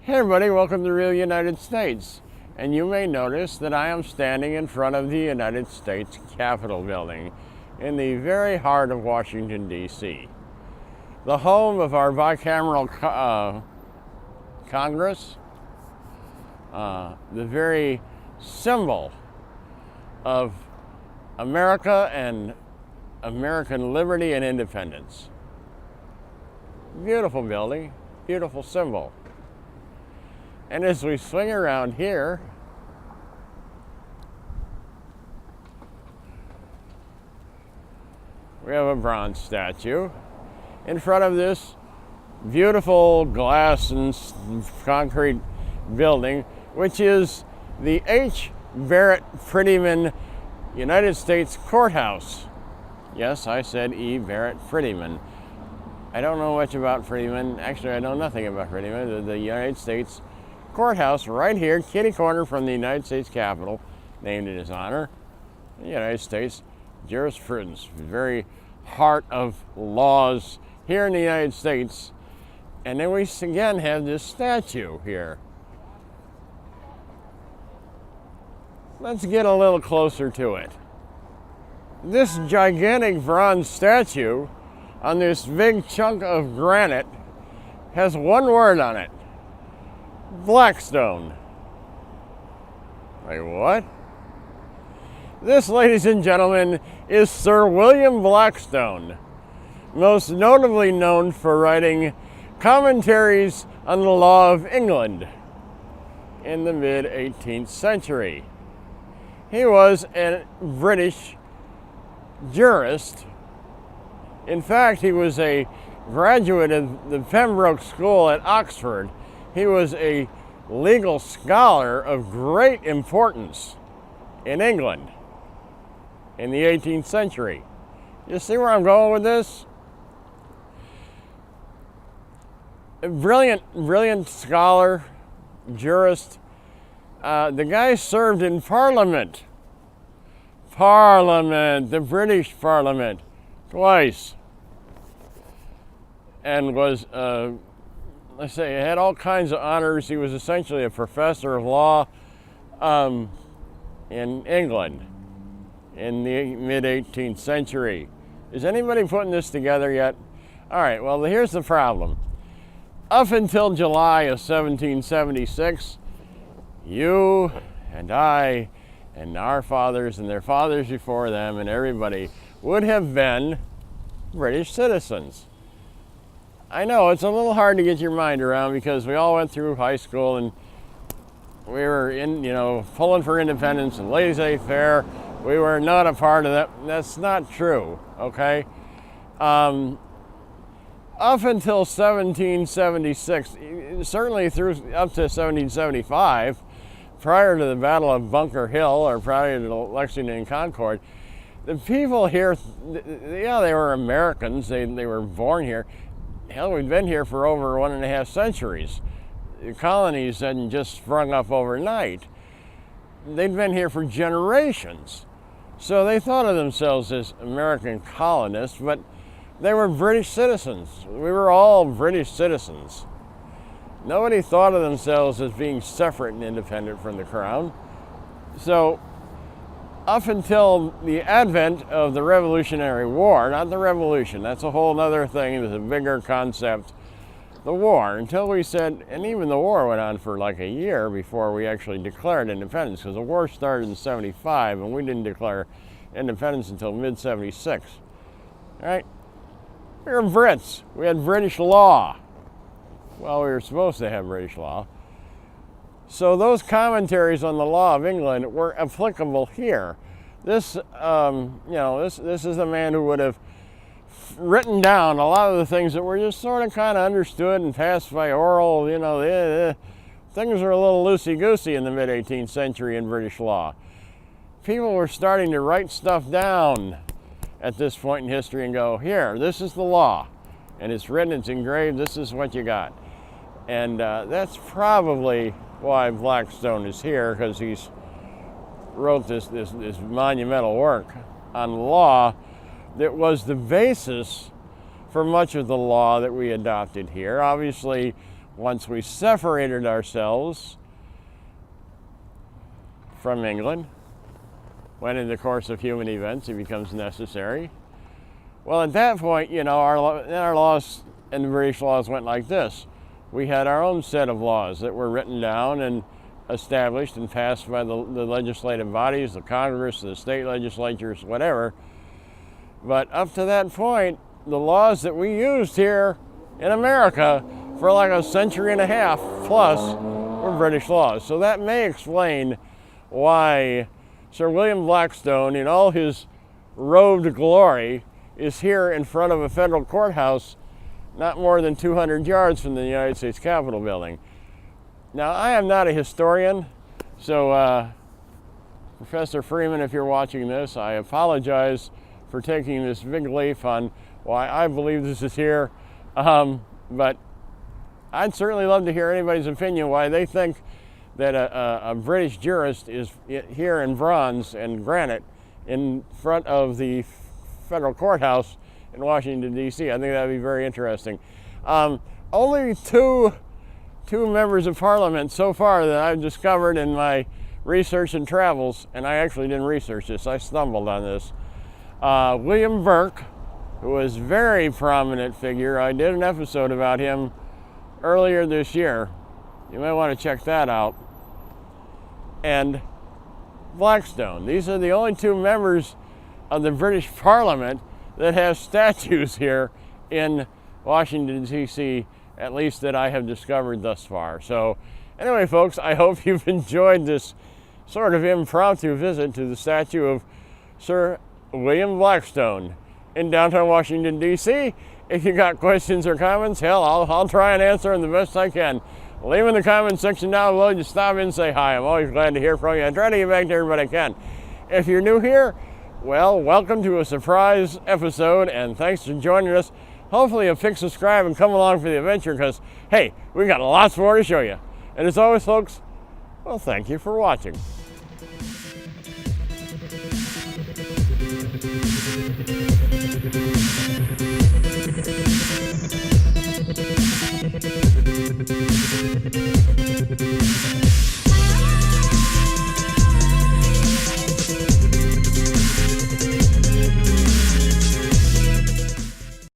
Hey everybody, welcome to the real United States. And you may notice that I am standing in front of the United States Capitol building in the very heart of Washington, D.C. The home of our bicameral Congress, the very symbol of America and American liberty and independence. Beautiful building, beautiful symbol. And as we swing around here, we have a bronze statue in front of this beautiful glass and concrete building, which is the H. Barrett Prettyman United States Courthouse. Yes, I said E. Barrett Prettyman. I don't know much about Prettyman. Actually, I know nothing about Prettyman. The United States Courthouse right here, kitty corner from the United States Capitol, named in his honor. The United States jurisprudence, very heart of laws here in the United States. And then we again have this statue here. Let's get a little closer to it. This gigantic bronze statue on this big chunk of granite has one word on it: Blackstone. Like what? This, ladies and gentlemen, is Sir William Blackstone, most notably known for writing commentaries on the law of England in the mid-18th century. He was a British jurist. In fact, he was a graduate of the Pembroke School at Oxford. He was a legal scholar of great importance in England in the 18th century. You see where I'm going with this? A brilliant scholar, jurist. The guy served in Parliament, the British Parliament, twice, and was let's say, he had all kinds of honors. He was essentially a professor of law in England in the mid-18th century. Is anybody putting this together yet? All right, well, here's the problem. Up until July of 1776, you and I and our fathers and their fathers before them and everybody would have been British citizens. I know it's a little hard to get your mind around because we all went through high school and we were pulling for independence and laissez-faire. We were not a part of that. That's not true, okay? Up until 1776, certainly through up to 1775, prior to the Battle of Bunker Hill or prior to Lexington and Concord, the people here, yeah, they were Americans. They were born here. Hell, we've been here for over 1.5 centuries. The colonies hadn't just sprung up overnight. They'd been here for generations. So they thought of themselves as American colonists, but they were British citizens. We were all British citizens. Nobody thought of themselves as being separate and independent from the crown. So up until the advent of the Revolutionary War, not the revolution, that's a whole other thing, it was a bigger concept, the war, until we said, and even the war went on for like a year before we actually declared independence, because the war started in 75 and we didn't declare independence until mid-76, right? We were Brits, we had British law. Well, we were supposed to have British law. So those commentaries on the law of England were applicable here. This, this is the man who would have written down a lot of the things that were just sort of kind of understood and passed by oral. Things were a little loosey-goosey in the mid-18th century in British law. People were starting to write stuff down at this point in history and go, here, this is the law. And it's written, it's engraved, this is what you got. And that's probably why Blackstone is here, because he's wrote this monumental work on law that was the basis for much of the law that we adopted here. Obviously, once we separated ourselves from England, when in the course of human events it becomes necessary. Well, at that point, you know, our laws and the British laws went like this. We had our own set of laws that were written down and established and passed by the legislative bodies, the Congress, the state legislatures, whatever. But up to that point, the laws that we used here in America for like a century and a half plus were British laws. So that may explain why Sir William Blackstone, in all his robed glory, is here in front of a federal courthouse not more than 200 yards from the United States Capitol building. Now, I am not a historian, so Professor Freeman, if you're watching this, I apologize for taking this big leap on why I believe this is here, but I'd certainly love to hear anybody's opinion why they think that a British jurist is here in bronze and granite in front of the federal courthouse in Washington, D.C. I think that would be very interesting. Only two members of Parliament so far that I've discovered in my research and travels, and I actually didn't research this, I stumbled on this. William Burke, who was a very prominent figure. I did an episode about him earlier this year. You might want to check that out. And Blackstone. These are the only two members of the British Parliament that have statues here in Washington, D.C., at least that I have discovered thus far. So anyway, folks, I hope you've enjoyed this sort of impromptu visit to the statue of Sir William Blackstone in downtown Washington, D.C. If you got questions or comments, hell, I'll try and answer them the best I can. Leave in the comment section down below. Just stop in and say hi. I'm always glad to hear from you. I try to get back to everybody I can. If you're new here, well, welcome to a surprise episode, and thanks for joining us. Hopefully you'll pick subscribe and come along for the adventure, because, hey, we got lots more to show you. And as always, folks, well, thank you for watching.